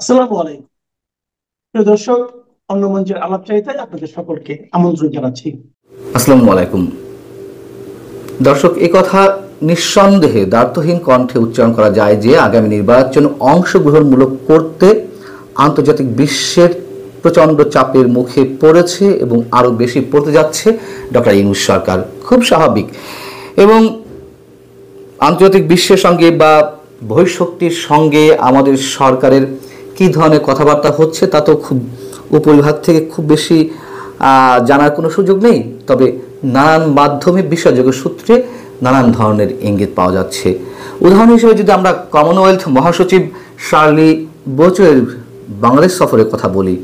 আসসালামু আলাইকুম। প্রিয় দর্শক, অন্য মঞ্চের আলাপচারিতায় আপনাদের সকলকে আমন্ত্রণ জানাচ্ছি। আসসালামু আলাইকুম দর্শক, এ কথা নিঃসন্দেহে দ্ব্যর্থহীন কণ্ঠে উচ্চারণ করা যায় যে আগামী নির্বাচন অংশগ্রহণমূলক করতে আন্তর্জাতিক বিশ্বের প্রচণ্ড চাপের মুখে পড়েছে এবং আরও বেশি পড়তে যাচ্ছে ডক্টর ইউনূস সরকার। খুব স্বাভাবিক। এবং আন্তর্জাতিক বিশ্বের সঙ্গে বা বহিঃশক্তির সঙ্গে আমাদের সরকারের কী ধরনের কথাবার্তা হচ্ছে তা তো খুব উপরিভাগ থেকে খুব বেশি জানার কোনো সুযোগ নেই। তবে নানান মাধ্যমে বিষয়যোগ্য সূত্রে নানান ধরনের ইঙ্গিত পাওয়া যাচ্ছে। উদাহরণ হিসেবে যদি আমরা কমনওয়েলথ মহাসচিব শার্লি বোচোয়ের বাংলাদেশ সফরের কথা বলি,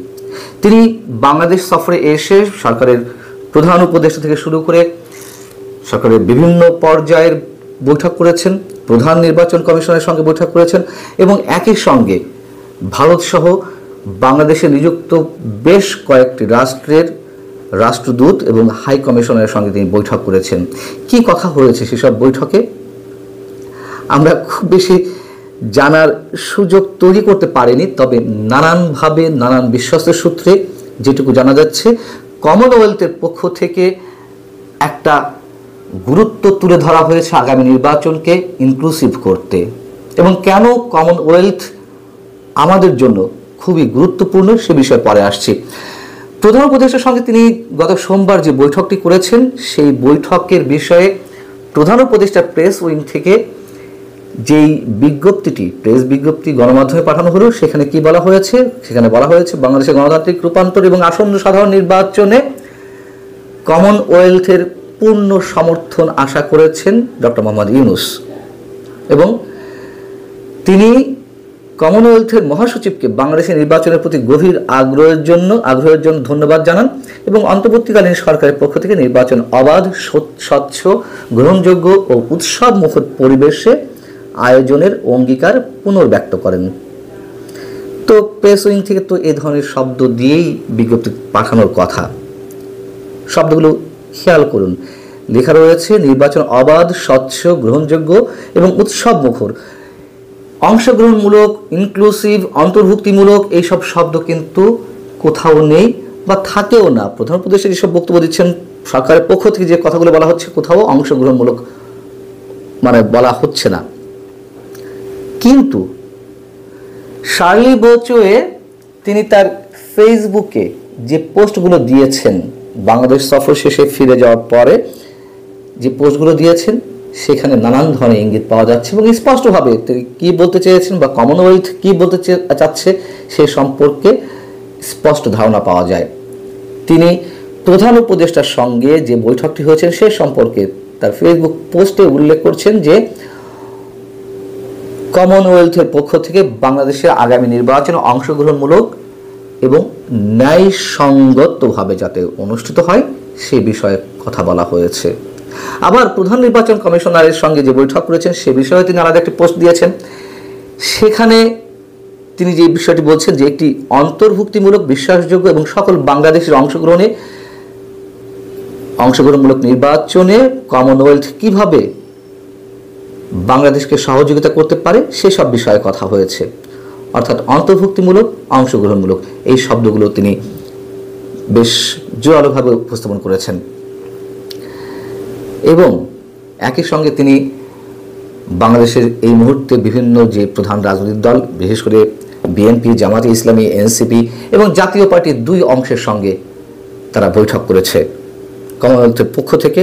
তিনি বাংলাদেশ সফরে এসে সরকারের প্রধান উপদেষ্টা থেকে শুরু করে সরকারের বিভিন্ন পর্যায়ের বৈঠক করেছেন, প্রধান নির্বাচন কমিশনের সঙ্গে বৈঠক করেছেন এবং একই সঙ্গে ভারতসহ বাংলাদেশে নিযুক্ত বেশ কয়েকটি রাষ্ট্রের রাষ্ট্রদূত এবং হাই কমিশনের সঙ্গে তিনি বৈঠক করেছেন। কি কথা হয়েছে সেসব বৈঠকে আমরা খুব বেশি জানার সুযোগ তৈরি করতে পারিনি। তবে নানানভাবে নানান বিশ্বস্ত সূত্রে যেটুকু জানা যাচ্ছে, কমনওয়েলথের পক্ষ থেকে একটা গুরুত্ব তুলে ধরা হয়েছে আগামী নির্বাচনকে ইনক্লুসিভ করতে। এবং কেন কমনওয়েলথ আমাদের জন্য খুবই গুরুত্বপূর্ণ সে বিষয়ে পরে আসছি। প্রধান উপদেষ্টার সঙ্গে তিনি গত সোমবার যে বৈঠকটি করেছেন, সেই বৈঠকের বিষয়ে প্রধান উপদেষ্টার প্রেস উইং থেকে যেই বিজ্ঞপ্তিটি, প্রেস বিজ্ঞপ্তি গণমাধ্যমে পাঠানো হলো, সেখানে কি বলা হয়েছে? সেখানে বলা হয়েছে বাংলাদেশের গণতান্ত্রিক রূপান্তর এবং আসন্ন সাধারণ নির্বাচনে কমনওয়েলথের পূর্ণ সমর্থন আশা করেছেন ডক্টর মোহাম্মদ ইউনূস এবং তিনি কমনওয়েলথের মহাসচিবকে বাংলাদেশের নির্বাচনের প্রতি গভীর আগ্রহের জন্য ধন্যবাদ জানান এবং অন্তর্বর্তীকালীন সরকারের পক্ষ থেকে নির্বাচন অবাধ, স্বচ্ছ, গ্রহণযোগ্য ও উৎসবমুখর পরিবেশে আয়োজনের অঙ্গীকার পুনর্ব্যক্ত করেন। তো প্রেস উইং থেকে তো এ ধরনের শব্দ দিয়েই বিজ্ঞপ্তি পাঠানোর কথা। শব্দগুলো খেয়াল করুন, লেখা রয়েছে নির্বাচন অবাধ, স্বচ্ছ, গ্রহণযোগ্য এবং উৎসবমুখর। অংশগ্রহণমূলক, ইনক্লুসিভ, অন্তর্ভুক্তিমূলক এইসব শব্দ কিন্তু কোথাও নেই বা থাকেও না। প্রধান উপদেষ্টা যেসব বক্তব্য দিচ্ছেন, সরকারের পক্ষ থেকে যে কথাগুলো বলা হচ্ছে, কোথাও অংশগ্রহণমূলক বলা হচ্ছে না। কিন্তু শার্লি বোচোয়ে তিনি তার ফেসবুকে যে পোস্টগুলো দিয়েছেন, বাংলাদেশ সফর শেষে ফিরে যাওয়ার পরে যে পোস্টগুলো দিয়েছেন, সেখানে নানান ধরনের ইঙ্গিত পাওয়া যাচ্ছে এবং স্পষ্টভাবে তিনি কী বলতে চেয়েছেন বা কমনওয়েলথ কী বলতে চাচ্ছে সে সম্পর্কে স্পষ্ট ধারণা পাওয়া যায়। তিনি প্রধান উপদেষ্টার সঙ্গে যে বৈঠকটি হয়েছে সে সম্পর্কে তার ফেসবুক পোস্টে উল্লেখ করছেন যে কমনওয়েলথের পক্ষ থেকে বাংলাদেশের আগামী নির্বাচনে অংশগ্রহণমূলক এবং ন্যায়সঙ্গতভাবে যাতে অনুষ্ঠিত হয় সে বিষয়ে কথা বলা হয়েছে। আবার প্রধান নির্বাচন কমিশনারের সঙ্গে যে বৈঠক করেছেন সে বিষয়ে তিনি আলাদা একটি পোস্ট দিয়েছেন। সেখানে তিনি যে বিষয়টি বলছেন যে একটি অন্তর্ভুক্তিমূলক, বিশ্বাসযোগ্য এবং সকল বাংলাদেশের অংশগ্রহণমূলক নির্বাচনে কমনওয়েলথ কিভাবে বাংলাদেশকে সহযোগিতা করতে পারে সেসব বিষয়ে কথা হয়েছে। অর্থাৎ অন্তর্ভুক্তিমূলক, অংশগ্রহণমূলক এই শব্দগুলো তিনি বেশ জোরালোভাবে উপস্থাপন করেছেন এবং একই সঙ্গে তিনি বাংলাদেশের এই মুহূর্তে বিভিন্ন যে প্রধান রাজনৈতিক দল, বিশেষ করে বিএনপি, জামাতে ইসলামী, এনসিপি এবং জাতীয় পার্টির দুই অংশের সঙ্গে তারা বৈঠক করেছে কমনওয়েলথের পক্ষ থেকে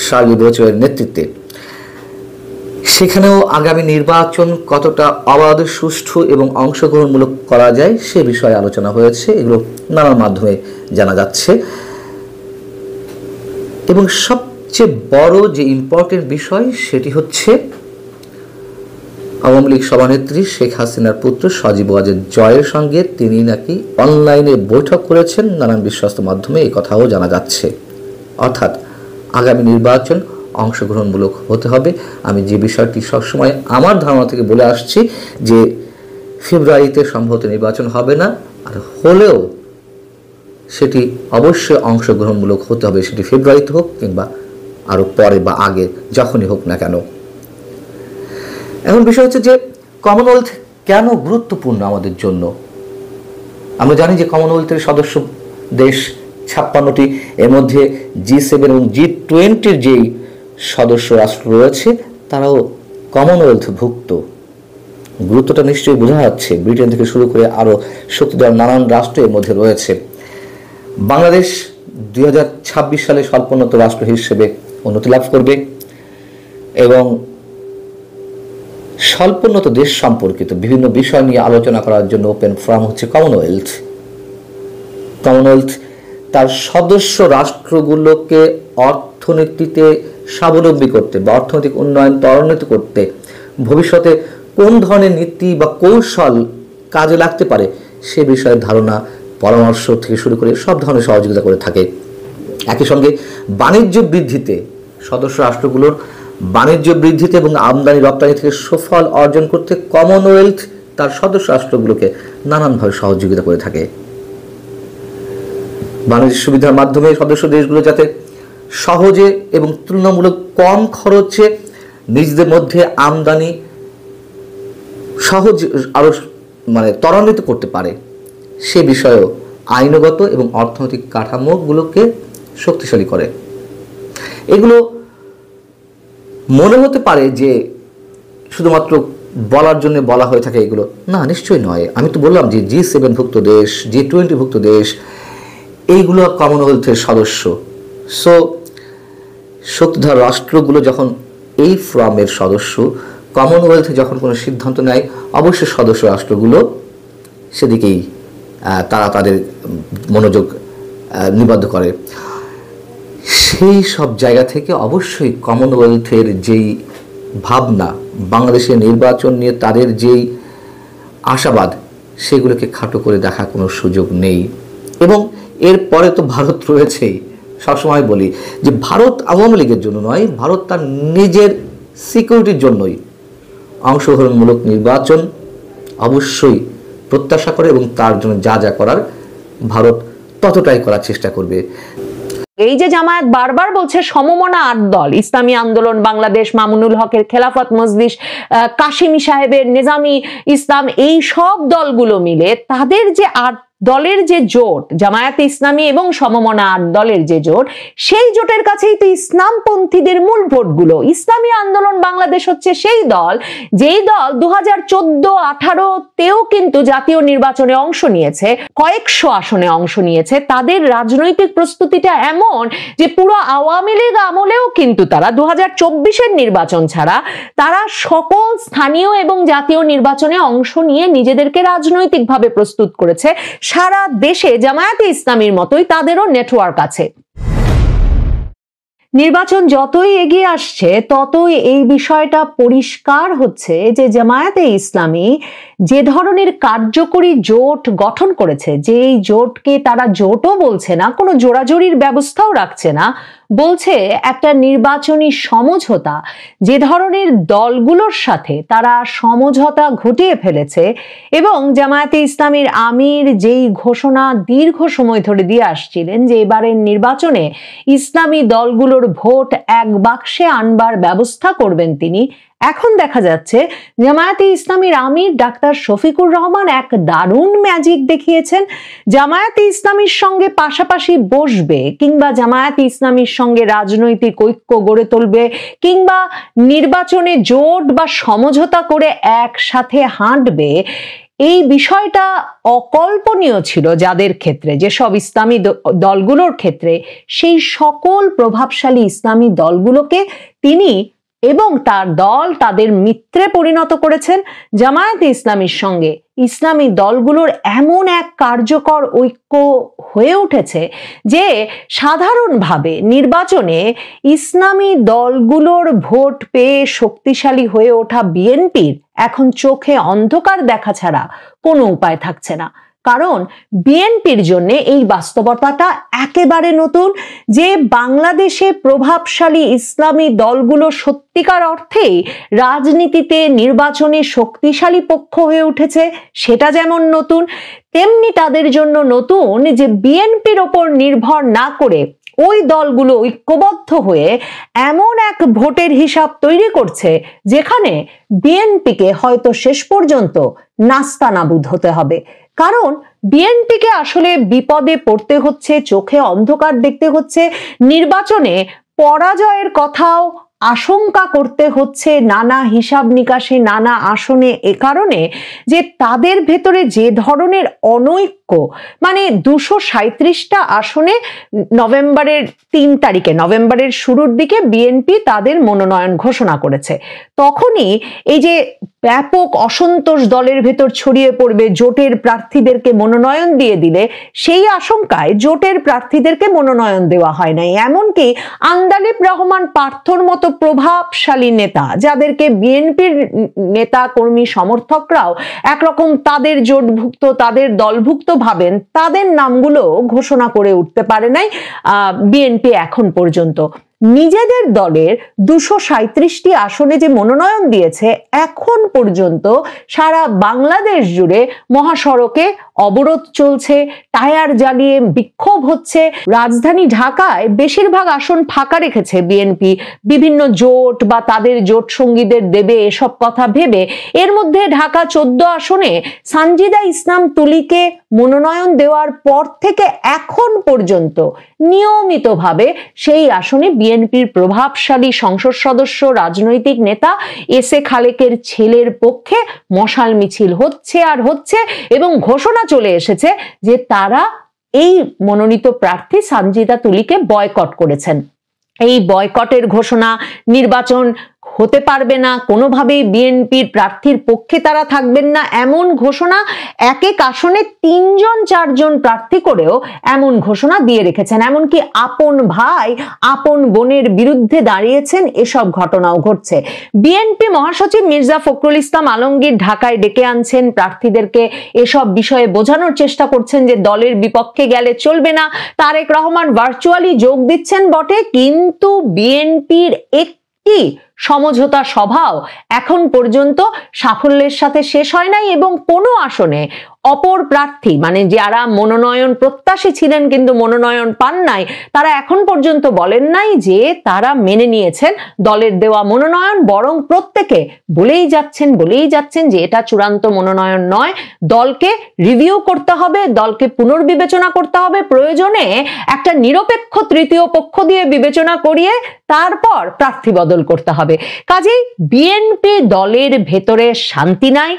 শার্লি বোচোয়ের নেতৃত্বে। সেখানেও আগামী নির্বাচন কতটা অবাধ, সুষ্ঠু এবং অংশগ্রহণমূলক করা যায় সে বিষয়ে আলোচনা হয়েছে। এগুলো নানান মাধ্যমে জানা যাচ্ছে এবং সবচেয়ে বড় যে ইম্পর্টেন্ট বিষয় সেটি হচ্ছে আওয়ামী লীগ সভানেত্রী শেখ হাসিনার পুত্র সজীব ওয়াজেদ জয়ের সঙ্গে তিনি নাকি অনলাইনে বৈঠক করেছেন। নানান বিশ্বস্ত মাধ্যমে এই কথাও জানা যাচ্ছে। অর্থাৎ আগামী নির্বাচন অংশগ্রহণমূলক হতে হবে। আমি যে বিষয়টি সবসময় আমার ধারণা থেকে বলে আসছি যে ফেব্রুয়ারিতে সম্ভবত নির্বাচন হবে না, আর হলেও সেটি অবশ্যই অংশগ্রহণমূলক হতে হবে, সেটি ফেব্রুয়ারিতে হোক কিংবা আরও পরে বা আগে, যখনই হোক না কেন। এখন বিষয় হচ্ছে যে কমনওয়েলথ কেন গুরুত্বপূর্ণ আমাদের জন্য? আমরা জানি যে কমনওয়েলথের সদস্য দেশ 56টি, এর মধ্যে G7 এবং G20-র যেই সদস্য রাষ্ট্র রয়েছে তারাও কমনওয়েলথভুক্ত। গুরুত্বটা নিশ্চয়ই বোঝা যাচ্ছে। ব্রিটেন থেকে শুরু করে আরও শক্তিধর নানান রাষ্ট্র এর মধ্যে রয়েছে। বাংলাদেশ 2026 সালে স্বল্পোন্নত রাষ্ট্র হিসেবে উন্নতি লাভ করবে এবং স্বল্পোন্নত দেশ সম্পর্কিত বিভিন্ন বিষয় নিয়ে আলোচনা করার জন্য ওপেন ফোরাম হচ্ছে কমনওয়েলথ। কমনওয়েলথ তার সদস্য রাষ্ট্রগুলোকে অর্থনীতিতে স্বাবলম্বী করতে বা অর্থনৈতিক উন্নয়ন ত্বরান্বিত করতে ভবিষ্যতে কোন ধরনের নীতি বা কৌশল কাজে লাগতে পারে সে বিষয়ে ধারণা, পরামর্শ থেকে শুরু করে সব ধরনের সহযোগিতা করে থাকে। একই সঙ্গে বাণিজ্য বৃদ্ধিতে, সদস্য রাষ্ট্রগুলোর বাণিজ্য বৃদ্ধিতে এবং আমদানি রপ্তানি থেকে সুফল অর্জন করতে কমনওয়েলথ তার সদস্য রাষ্ট্রগুলোকে নানানভাবে সহযোগিতা করে থাকে। বাণিজ্য সুবিধার মাধ্যমে সদস্য দেশগুলো যাতে সহজে এবং তুলনামূলক কম খরচে নিজেদের মধ্যে আমদানি সহজ আরো ত্বরান্বিত করতে পারে সে বিষয়েও আইনগত এবং অর্থনৈতিক কাঠামোগুলোকে শক্তিশালী করে। এগুলো মনে হতে পারে যে শুধুমাত্র বলার জন্য বলা হয়ে থাকে, এগুলো না, নিশ্চয়ই নয়। আমি তো বললাম যে G7 ভুক্ত দেশ, G20 ভুক্ত দেশ, এইগুলো কমনওয়েলথের সদস্য। সো শক্তিধর রাষ্ট্রগুলো যখন এই ফোরামের সদস্য, কমনওয়েলথে যখন কোনো সিদ্ধান্ত নেয় অবশ্যই সদস্য রাষ্ট্রগুলো সেদিকেই তারা তাদের মনোযোগ নিবদ্ধ করে। সেই সব জায়গা থেকে অবশ্যই কমনওয়েলথের যেই ভাবনা, বাংলাদেশের নির্বাচন নিয়ে তাদের যেই আশাবাদ, সেগুলোকে খাটো করে দেখার কোনো সুযোগ নেই। এবং এরপরে তো ভারত রয়েছেই। সবসময় বলি যে ভারত আওয়ামী লীগের জন্য নয়, ভারত তার নিজের সিকিউরিটির জন্যই অংশগ্রহণমূলক নির্বাচন অবশ্যই প্রত্যাশা করে এবং তার জন্য যা যা করার ভারত ততটাই করার চেষ্টা করবে। এই যে জামায়াত বারবার বলছে সমমনা 8 দল, ইসলামী আন্দোলন বাংলাদেশ, মামুনুল হকের খেলাফত মজলিস, কাশিমি সাহেবের নিজামী ইসলাম, এই সব দলগুলো মিলে তাদের যে 8 দলের যে জোট, জামায়াতে ইসলামী এবং সমমনা 8 দলের যে জোট, সেই জোটের কাছেই তো ইসলামপন্থীদের মূল ভোটগুলো। ইসলামী আন্দোলন বাংলাদেশ হচ্ছে সেই দল যেই দল 2014-18-তেও কিন্তু জাতীয় নির্বাচনে অংশ নিয়েছে, কয়েকশো আসনে অংশ নিয়েছে। তাদের রাজনৈতিক প্রস্তুতিটা এমন যে পুরো আওয়ামী লীগ আমলেও কিন্তু তারা 2024-এর নির্বাচন ছাড়া তারা সকল স্থানীয় এবং জাতীয় নির্বাচনে অংশ নিয়ে নিজেদেরকে রাজনৈতিকভাবে প্রস্তুত করেছে। সারা দেশে জামায়াতে ইসলামীর মতোই তাদেরও নেটওয়ার্ক আছে। নির্বাচন যতই এগিয়ে আসছে ততই এই বিষয়টা পরিষ্কার হচ্ছে যে জামায়াতে ইসলামী যে ধরনের কার্যকরী জোট গঠন করেছে, যে এই জোটকে তারা জোটও বলছে না, কোনো জোড়াজোড়ির ব্যবস্থাও রাখছে না, বলছে একটা নির্বাচনী সমঝোতা, যে ধরনের দলগুলোর সাথে তারা সমঝোতা ঘটিয়ে ফেলেছে এবং জামায়াতে ইসলামীর আমির যেই ঘোষণা দীর্ঘ সময় ধরে দিয়ে আসছিলেন যে এবারের নির্বাচনে ইসলামী দলগুলোর ভোট এক বাক্সে আনবার ব্যবস্থা করবেন তিনি, এখন দেখা যাচ্ছে জামায়াতে ইসলামীর আমির ডাক্তার শফিকুর রহমান এক দারুণ ম্যাজিক দেখিয়েছেন। জামায়াতে ইসলামীর সঙ্গে পাশাপাশি বসবে কিংবা জামায়াতে ইসলামীর সঙ্গে রাজনৈতিক ঐক্য গড়ে তুলবে কিংবা নির্বাচনে জোট বা সমঝোতা করে একসাথে হাঁটবে, এই বিষয়টা অকল্পনীয় ছিল যাদের ক্ষেত্রে, যেসব ইসলামী দলগুলোর ক্ষেত্রে। সেই সকল প্রভাবশালী ইসলামী দলগুলোকে তিনি এবং তার দল তাদের মিত্রে পরিণত করেছেন। জামায়াতে ইসলামীর সঙ্গে ইসলামী দলগুলোর এমন এক কার্যকর ঐক্য হয়ে উঠেছে যে সাধারণভাবে নির্বাচনে ইসলামী দলগুলোর ভোট পেয়ে শক্তিশালী হয়ে ওঠা বিএনপির এখন চোখে অন্ধকার দেখা ছাড়া কোনো উপায় থাকছে না। কারণ বিএনপির জন্য এই বাস্তবতাটা একেবারে নতুন যে বাংলাদেশে প্রভাবশালী ইসলামী দলগুলো সত্যিকার অর্থেই রাজনীতিতে নির্বাচনে শক্তিশালী পক্ষ হয়ে উঠেছে, সেটা যেমন নতুন, তেমনি তাদের জন্য নতুন যে বিএনপির ওপর নির্ভর না করে ওই দলগুলো ঐক্যবদ্ধ হয়ে এমন এক ভোটের হিসাব তৈরি করছে যেখানে বিএনপিকে হয়তো শেষ পর্যন্ত নাস্তানাবুদ হতে হবে। কারণ বিএনপিকে আসলে বিপদে পড়তে হচ্ছে, চোখে অন্ধকার দেখতে হচ্ছে, নির্বাচনে পরাজয়ের কথাও আশঙ্কা করতে হচ্ছে নানা হিসাব নিকাশে, নানা আসনে, এ কারণে যে তাদের ভেতরে যে ধরনের অনৈক্য, মানে 237টা আসনে নভেম্বরের 3 তারিখে, নভেম্বরের শুরুর দিকে বিএনপি তাদের মনোনয়ন ঘোষণা করেছে। তখনই এই যে ব্যাপক অসন্তোষ দলের ভেতর ছড়িয়ে পড়বে, জোটের প্রার্থীদেরকে মনোনয়ন দিয়ে দিলে, সেই আশঙ্কায় জোটের প্রার্থীদেরকে মনোনয়ন দেওয়া হয় নাই। এমনকি আন্দালিব রহমান পার্থর মতো প্রভাবশালী নেতা, যাদেরকে বিএনপির নেতা কর্মী সমর্থকরাও একরকম তাদের জোটভুক্ত, তাদের দলভুক্ত ভাবেন, তাদের নামগুলো ঘোষণা করে উঠতে পারে নাই বিএনপি এখন পর্যন্ত। নিজেদের দলের 237টি আসনে যে মনোনয়ন দিয়েছে, এখন পর্যন্ত সারা বাংলাদেশ জুড়ে মহাসড়কে অবরোধ চলছে, টায়ার জ্বালিয়ে বিক্ষোভ হচ্ছে। রাজধানী ঢাকায় বেশিরভাগ আসন ফাঁকা রেখেছে বিএনপি, বিভিন্ন জোট বা তাদের জোট সঙ্গীদের দেবে এসব কথা ভেবে। এর মধ্যে ঢাকা 14 আসনে সানজিদা ইসলাম তুলিকে মনোনয়ন দেওয়ার পর থেকে এখন পর্যন্ত নিয়মিতভাবে সেই আসনে বিএনপির প্রভাবশালী সংসদ সদস্য, রাজনৈতিক নেতা এস এ খালেকের ছেলের পক্ষে মশাল মিছিল হচ্ছে আর হচ্ছে, এবং ঘোষণা চলে এসেছে যে তারা এই মনোনীত প্রার্থী সানজিদা তুলিকে বয়কট করেছেন। এই বয়কটের ঘোষণা, নির্বাচন হতে পারবে না, কোনোভাবেই বিএনপির প্রার্থীর পক্ষে তারা থাকবেন না, এমন ঘোষণা এক এক আসনে 3-4জন প্রার্থী করেও এমন ঘোষণা দিয়ে রেখেছেন। এমনকি আপন ভাই আপন বোনের বিরুদ্ধে দাঁড়িয়েছেন, এসব ঘটনাও ঘটছে। বিএনপি মহাসচিব মির্জা ফখরুল ইসলাম আলমগীর ঢাকায় ডেকে আনছেন প্রার্থীদেরকে, এসব বিষয়ে বোঝানোর চেষ্টা করছেন যে দলের বিপক্ষে গেলে চলবে না। তারেক রহমান ভার্চুয়ালি যোগ দিচ্ছেন বটে, কিন্তু বিএনপির একটি সমঝোতা সভাও এখন পর্যন্ত সাফল্যের সাথে শেষ হয় নাই, এবং কোনো আসনে অপর প্রার্থী, মানে যারা মনোনয়ন প্রত্যাশী ছিলেন কিন্তু মনোনয়ন পান নাই, তারা এখন পর্যন্ত বলেন নাই যে তারা মেনে নিয়েছেন দলের দেওয়া মনোনয়ন, বরং প্রত্যেকে বলেই যাচ্ছেন যে এটা চূড়ান্ত মনোনয়ন নয়, দলকে রিভিউ করতে হবে, দলকে পুনর্বিবেচনা করতে হবে, প্রয়োজনে একটা নিরপেক্ষ তৃতীয় পক্ষ দিয়ে বিবেচনা করিয়ে তারপর প্রার্থী বদল করতে হবে। কাজেই বিএনপি দলের ভেতরে শান্তি নাই,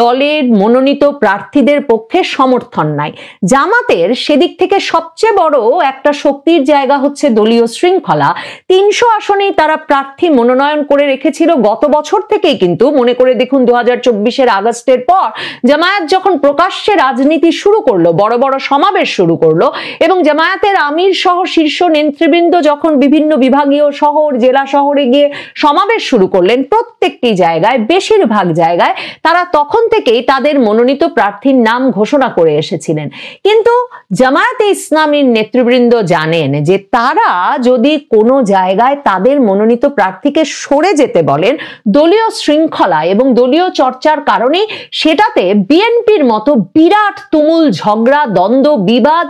দলের মনোনীত প্রার্থীদের পক্ষে সমর্থন নাই। জামাতের সেদিক থেকে সবচেয়ে বড় একটা শক্তির জায়গা হচ্ছে দলীয় শৃঙ্খলা। 300 আসনেই তারা প্রার্থী মনোনয়ন করে রেখেছিল গত বছর থেকেই। কিন্তু মনে করে দেখুন, 2024-এর আগস্টের পর জামায়াত যখন প্রকাশ্যে রাজনীতি শুরু করলো, বড় বড় সমাবেশ শুরু করলো, এবং জামায়াতের আমির সহ শীর্ষ নেতৃবৃন্দ যখন বিভিন্ন বিভাগীয় শহর, জেলা শহরে গিয়ে সমাবেশ শুরু করলেন, প্রত্যেকটি জায়গায়, বেশিরভাগ জায়গায় তারা তখন থেকেই তাদের মনোনীত প্রার্থীর নাম ঘোষণা করে এসেছিলেন। কিন্তু জামায়াতে ইসলামীর নেতৃবৃন্দ জানেন যে তারা যদি কোনো জায়গায় তাদের মনোনীত প্রার্থীকে সরে যেতে বলেন, দলীয় শৃঙ্খলা এবং দলীয় চর্চার কারণে সেটাতে বিএনপির মতো বিরাট তুমুল ঝগড়া, দ্বন্দ্ব, বিবাদ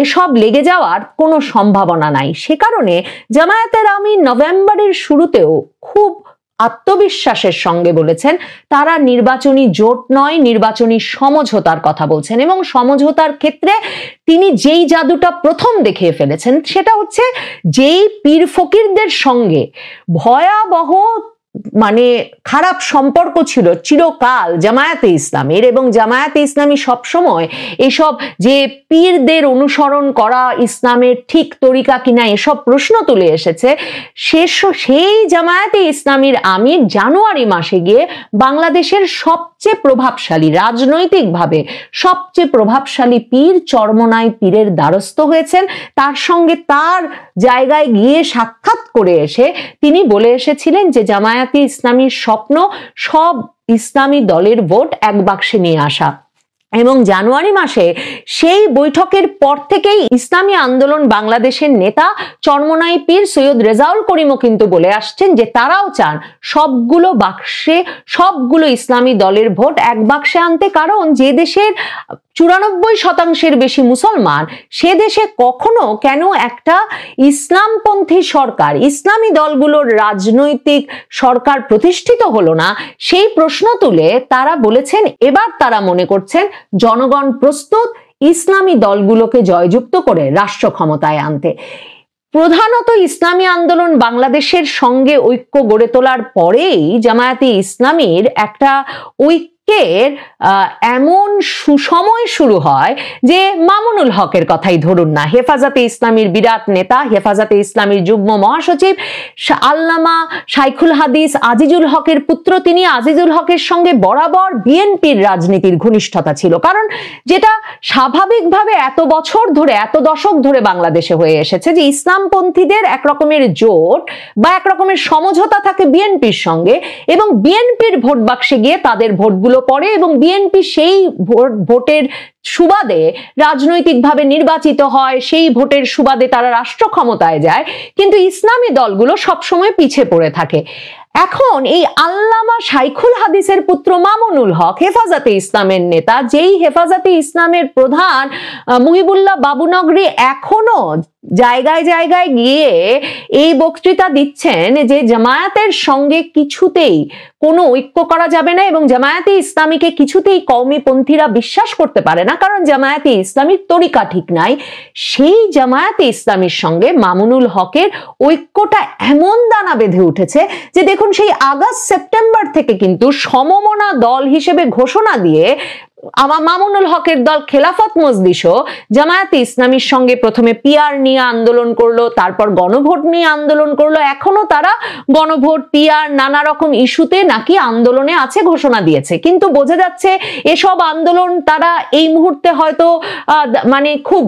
এসব লেগে যাওয়ার কোনো সম্ভাবনা নাই। সে কারণে জামায়াতের আমির নভেম্বরের শুরুতেও খুব আত্মবিশ্বাসের সঙ্গে বলেছেন তারা নির্বাচনী জোট নয়, নির্বাচনী সমঝোতার কথা বলছেন। এবং সমঝোতার ক্ষেত্রে তিনি যেই জাদুটা প্রথম দেখিয়ে ফেলেছেন সেটা হচ্ছে, যেই পীর ফকিরদের সঙ্গে ভয়াবহ মানে খারাপ সম্পর্ক ছিল চিরকাল জামায়াতে ইসলামীর, এবং জামায়াতে ইসলামী সবসময় এসব যে পীরদের অনুসরণ করা ইসলামের ঠিক তরিকা কিনা এসব প্রশ্ন তুলে এসেছে, সেই জামায়াতে ইসলামীর আমির জানুয়ারি মাসে গিয়ে বাংলাদেশের সবচেয়ে প্রভাবশালী, রাজনৈতিকভাবে সবচেয়ে প্রভাবশালী পীর চরমনাই পীরের দ্বারস্থ হয়েছেন। তার সঙ্গে তার জায়গায় গিয়ে সাক্ষাৎ করে এসে তিনি বলে এসেছিলেন যে জামায়াতে ইসলামীর স্বপ্ন সব ইসলামী দলের ভোট এক বাক্সে নিয়ে আসা। এবং জানুয়ারি মাসে সেই বৈঠকের পর থেকেই ইসলামী আন্দোলন বাংলাদেশের নেতা চরমনাই পীর সৈয়দ রেজাউল করিমও কিন্তু বলে আসছেন যে তারাও চান সবগুলো বাক্সে, সবগুলো ইসলামী দলের ভোট এক বাক্সে আনতে। কারণ যে দেশের 94% বেশি মুসলমান, সে দেশে কখনো কেন একটা ইসলামপন্থী সরকার, ইসলামী দলগুলোর রাজনৈতিক সরকার প্রতিষ্ঠিত হলো না? সেই প্রশ্ন তুলে তারা বলেছেন এবার তারা মনে করছেন জনগণ প্রস্তুত ইসলামী দলগুলোকে জয়যুক্ত করে রাষ্ট্র ক্ষমতায় আনতে। প্রধানত ইসলামী আন্দোলন বাংলাদেশের সঙ্গে ঐক্য গড়ে তোলার পরেই জামায়াতে ইসলামীর একটা ঐক্যের এমন সুসময় শুরু হয় যে মামুনুল হকের কথাই ধরুন না, হেফাজতে ইসলামীর বিরাট নেতা, হেফাজতে ইসলামীর যুগ্ম মহাসচিব আল্লামা শাইখুল হাদিস আজিজুল হকের পুত্র, তিনি আজিজুল হকের সঙ্গে বরাবর বিএনপির রাজনীতির ঘনিষ্ঠতা ছিল। কারণ যেটা স্বাভাবিকভাবে এত বছর ধরে, এত দশক ধরে বাংলাদেশে হয়ে এসেছে যে ইসলামপন্থীদের একরকমের জোট বা একরকমের সমঝোতা থাকে বিএনপির সঙ্গে, এবং বিএনপির ভোট বাক্সে গিয়ে তাদের ভোটগুলো পড়ে এবং বিএনপি সেই ভোটের সুবাদে রাজনৈতিকভাবে নির্বাচিত হয়, সেই ভোটের সুবাদে তারা রাষ্ট্র ক্ষমতায় যায়, কিন্তু ইসলামী দলগুলো সবসময় পিছিয়ে পড়ে থাকে। এখন এই আল্লামা শাইখুল হাদিসের পুত্র মামুনুল হক, হেফাজতে ইসলামের নেতা, যেই হেফাজতে ইসলামের প্রধান মুহিবুল্লাহ বাবুনগরী এখনো জায়গায় জায়গায় গিয়ে এই বক্তৃতা দিচ্ছেন যে জামায়াতের সঙ্গে কিছুতেই কোনো ঐক্য করা যাবে না এবং জামায়াতে ইসলামীকে কিছুতেই কওমিপন্থীরা বিশ্বাস করতে পারে না, কারণ জামায়াতে ইসলামীর তরিকা ঠিক নাই। সেই জামায়াতে ইসলামীর সঙ্গে মামুনুল হকের ঐক্যটা এমন দানা বেঁধে উঠেছে যে দেখুন সেই আগস্ট সেপ্টেম্বর থেকে কিন্তু সমমনা দল হিসেবে ঘোষণা দিয়ে মামুনুল হকের দল খেলাফত মজলিসও জামায়াতে ইসলামীর সঙ্গে প্রথমে পিআর নিয়ে আন্দোলন করলো, তারপর গণভোট নিয়ে আন্দোলন করলো, এখনো তারা গণভোট, পিআর, নানা রকম ইস্যুতে নাকি আন্দোলনে আছে ঘোষণা দিয়েছে। কিন্তু বোঝা যাচ্ছে এসব আন্দোলন তারা এই মুহূর্তে হয়তো মানে খুব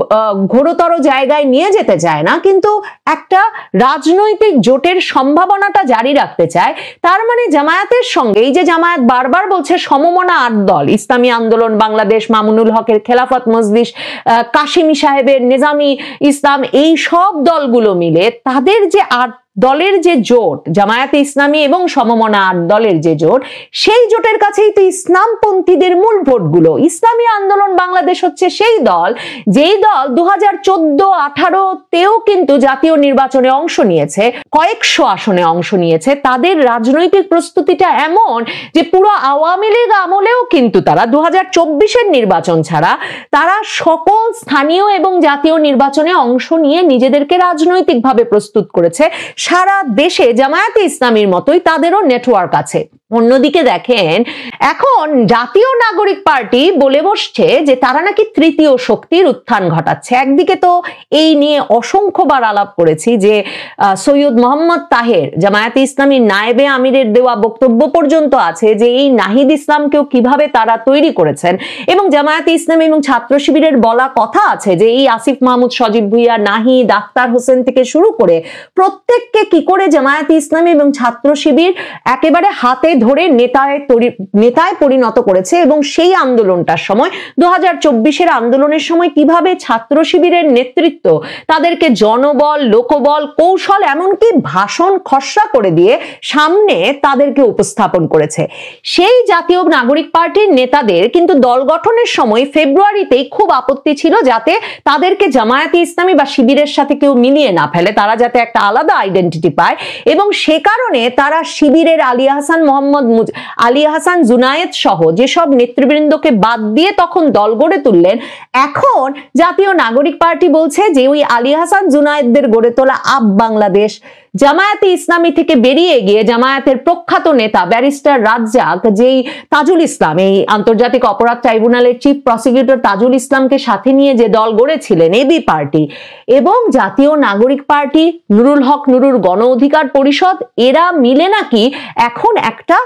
ঘোরতর জায়গায় নিয়ে যেতে চায় না, কিন্তু একটা রাজনৈতিক জোটের সম্ভাবনাটা জারি রাখতে চায়। তার মানে জামায়াতের সঙ্গে, এই যে জামায়াত বারবার বলছে সমমনা 8 দল, ইসলামী আন্দোলন বাংলাদেশ, মামুনুল হকের খেলাফত মজলিস, কাশিমি সাহেবের নিজামি ইসলাম, এই সব দলগুলো মিলে তাদের যে 8 দলের যে জোট, জামায়াতে ইসলামী এবং সমমনা 8 দলের যে জোট, সেই জোটের কাছেই তো ইসলামপন্থীদের মূল ভোটগুলো। ইসলামী আন্দোলন বাংলাদেশ হচ্ছে সেই দল, যেই দল 2014-18তেও কিন্তু জাতীয় নির্বাচনে অংশ নিয়েছে, কয়েকশো আসনে অংশ নিয়েছে। তাদের রাজনৈতিক প্রস্তুতিটা এমন যে পুরো আওয়ামী লীগ আমলেও কিন্তু তারা 2024-এর নির্বাচন ছাড়া তারা সকল স্থানীয় এবং জাতীয় নির্বাচনে অংশ নিয়ে নিজেদেরকে রাজনৈতিকভাবে প্রস্তুত করেছে। সারা দেশে জামায়াতে ইসলামীর মতোই তাদেরও নেটওয়ার্ক আছে। অন্যদিকে দেখেন এখন জাতীয় নাগরিক পার্টি বলে বসছে যে তারা নাকি তৃতীয় শক্তির উত্থান ঘটাচ্ছে। একদিকে তো এই নিয়ে অসংখ্যবার আলাপ করেছি যে সৈয়দ মোহাম্মদ তাহের, জামায়াতে ইসলামীর নায়েবে আমিরের দেওয়া বক্তব্য পর্যন্ত আছে যে এই নাহিদ ইসলামকেও কিভাবে তারা তৈরি করেছেন, এবং জামায়াতে ইসলামী এবং ছাত্র শিবিরের বলা কথা আছে যে এই আসিফ মাহমুদ, সজীব ভুইয়া, নাহিদ, আখতার হোসেন থেকে শুরু করে প্রত্যেককে কি করে জামায়াতে ইসলামী এবং ছাত্র শিবির একেবারে হাতে ধরে নেতায় পরিণত করেছে, এবং সেই আন্দোলনটার সময় 2024-এর আন্দোলনের সময় কিভাবে ছাত্র শিবিরের নেতৃত্ব তাদেরকে জনবল, লোকবল, কৌশল, এমনকি ভাষণ খসড়া করে দিয়ে সামনে তাদেরকে উপস্থাপন করেছে। সেই জাতীয় নাগরিক পার্টির নেতাদের কিন্তু দল গঠনের সময় ফেব্রুয়ারিতেই খুব আপত্তি ছিল যাতে তাদেরকে জামায়াতে ইসলামী বা শিবিরের সাথে কেউ মিলিয়ে না ফেলে, তারা যাতে একটা আলাদা আইডেন্টিটি পায়, এবং সে কারণে তারা শিবিরের আলী হাসান জুনায়েদ সহ যেসব নেতৃবৃন্দকে বাদ দিয়ে তখন দল গড়ে তুললেন। এখন জাতীয় নাগরিক পার্টি বলছে যে ওই আলী হাসান জুনায়েদদের গড়ে তোলা আপ বাংলাদেশ, জামায়াতে ইসলামী থেকে বেরিয়ে গিয়ে জামায়াতের প্রখ্যাত নেতা ব্যারিস্টার রাজ্জাক, যেই তাজুল ইসলাম, এই আন্তর্জাতিক অপরাধ ট্রাইব্যুনালের চিফ প্রসিকিউটর তাজুল ইসলামকে সাথে নিয়ে যে দল গড়েছিলেন এবি পার্টি, এবং জাতীয় নাগরিক পার্টি, নুরুল হক নুরুর গণ অধিকার পরিষদ, এরা মিলে নাকি এখন একটা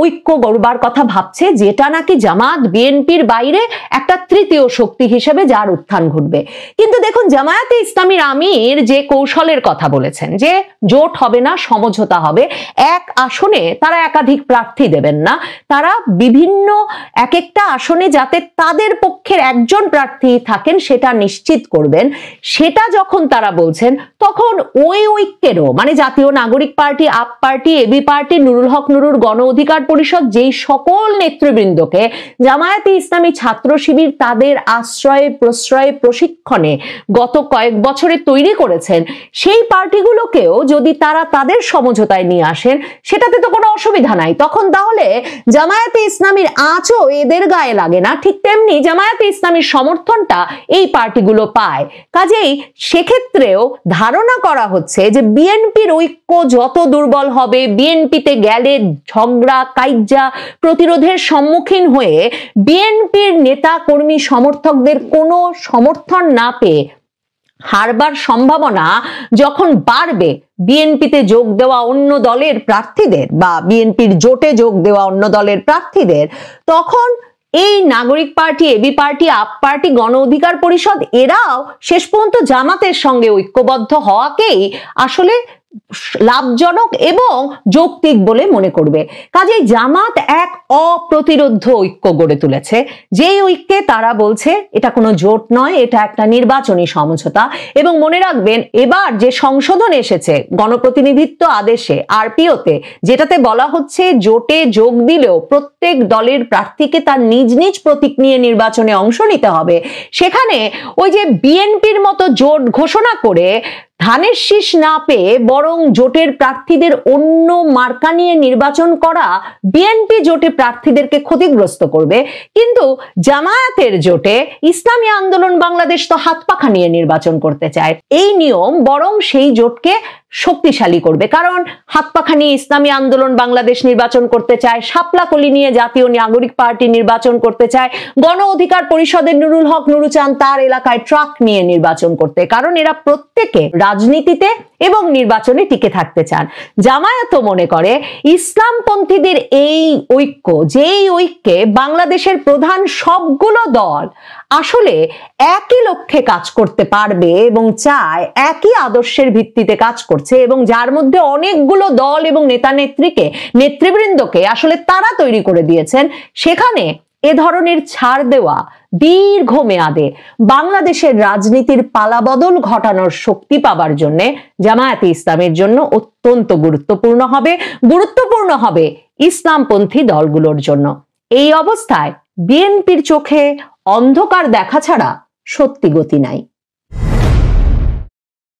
ঐক্য গড়বার কথা ভাবছে, যেটা নাকি জামাত বিএনপির বাইরে একটা তৃতীয় শক্তি হিসেবে যার উত্থান ঘটবে। কিন্তু দেখুন জামায়াতে ইসলামীর আমির যে কৌশলের কথা বলেছেন যে জোট হবে না, সমঝোতা হবে। এক আসনে তারা একাধিক প্রার্থী দেবেন না, তারা বিভিন্ন এক একটা আসনে যাতে তাদের পক্ষের একজন প্রার্থী থাকেন সেটা নিশ্চিত করবেন। সেটা যখন তারা বলছেন তখন ওই ঐক্যেরও মানে জাতীয় নাগরিক পার্টি, আপ party, AB party, Nurul Haq নুরুর গণ অধিকার পরিষদ, যেই সকল নেতৃবৃন্দকে জামায়াতে ইসলামী ছাত্র শিবির তাদের আশ্রয়ে প্রশ্রয়ে প্রশিক্ষণে গত কয়েক বছরে তৈরি করেছেন, সেই পার্টিগুলোকেও যদি তারা তাদের সমঝোতায় নিয়ে আসেন সেটাতে তো কোনো অসুবিধা নাই। তখন তাহলে জামায়াতে ইসলামীর আঁচও এদের গায়ে লাগে না, ঠিক তেমনি জামায়াতে ইসলামীর সমর্থনটা এই পার্টিগুলো পায়। কাজেই সেক্ষেত্রেও ধারণা করা হচ্ছে যে বিএনপির ঐক্য যত দুর্বল হবে, বিএনপিতে গেলে ঝগড়া কাইজ্জা প্রতিরোধের সম্মুখীন হয়ে বিএনপির নেতা কর্মী সমর্থকদের কোনো সমর্থন না পেয়ে হারবার সম্ভাবনা যখন বাড়বে, বিএনপিতে যোগ দেওয়া অন্য দলের প্রার্থীদের বা বিএনপির জোটে যোগ দেওয়া অন্য দলের প্রার্থীদের, তখন এই নাগরিক পার্টি, এবি পার্টি, আপ পার্টি, গণ অধিকার পরিষদ এরাও শেষ পর্যন্ত জামাতের সঙ্গে ঐক্যবদ্ধ হওয়াকেই আসলে লাভজনক এবং যৌক্তিক বলে মনে করবে। কাজেই জামাত এক অপ্রতিরোধ্য ঐক্য গড়ে তুলেছে, যেই ঐক্যে তারা বলছে এটা কোনো জোট নয়, এটা একটা নির্বাচনী সমঝোতা। এবং মনে রাখবেন, এবার যে সংশোধন এসেছে গণপ্রতিনিধিত্ব আদেশে আরপিওতে, যেটাতে বলা হচ্ছে জোটে যোগ দিলেও প্রত্যেক দলের প্রার্থীকে তার নিজ নিজ প্রতীক নিয়ে নির্বাচনে অংশ নিতে হবে, সেখানে ওই যে বিএনপির মতো জোট ঘোষণা করে ধানের শীষ না পেয়ে বরং জোটের প্রার্থীদের অন্য মার্কা নিয়ে নির্বাচন করা বিএনপি জোটে প্রার্থীদেরকে ক্ষতিগ্রস্ত করবে। কিন্তু জামায়াতের জোটে ইসলামী আন্দোলন বাংলাদেশ তো হাত পাখা নিয়ে নির্বাচন করতে চায়। এই নিয়ম বরং সেই জোটকে শক্তিশালী করবে, কারণ হাত পাখা নিয়ে ইসলামী আন্দোলন বাংলাদেশ নির্বাচন করতে চায়, শাপলাকলি নিয়ে জাতীয় নাগরিক পার্টি নির্বাচন করতে চায়, গণ অধিকার পরিষদের নুরুল হক নুরু চান তার এলাকায় ট্রাক নিয়ে নির্বাচন করতে, কারণ এরা প্রত্যেকে রাজনীতিতে এবং নির্বাচনে টিকে থাকতে চান। জামায়াতও মনে করে ইসলামপন্থীদের এই ঐক্য, যেই ঐক্যে বাংলাদেশের প্রধান সবগুলো দল আসলে একই লক্ষ্যে কাজ করতে পারবে এবং চায়, একই আদর্শের ভিত্তিতে কাজ করছে, এবং যার মধ্যে অনেকগুলো দল এবং নেতা নেতৃবৃন্দকে আসলে তারা তৈরি করে দিয়েছেন, সেখানে এ ধরনের ছাড় দেওয়া দীর্ঘমেয়াদে বাংলাদেশের রাজনীতির পালাবদল ঘটানোর শক্তি পাবার জন্য জামায়াতে ইসলামের জন্য অত্যন্ত গুরুত্বপূর্ণ হবে ইসলামপন্থী দলগুলোর জন্য। এই অবস্থায় বিএনপির চোখে অন্ধকার দেখা ছাড়া সত্যি গতি নাই।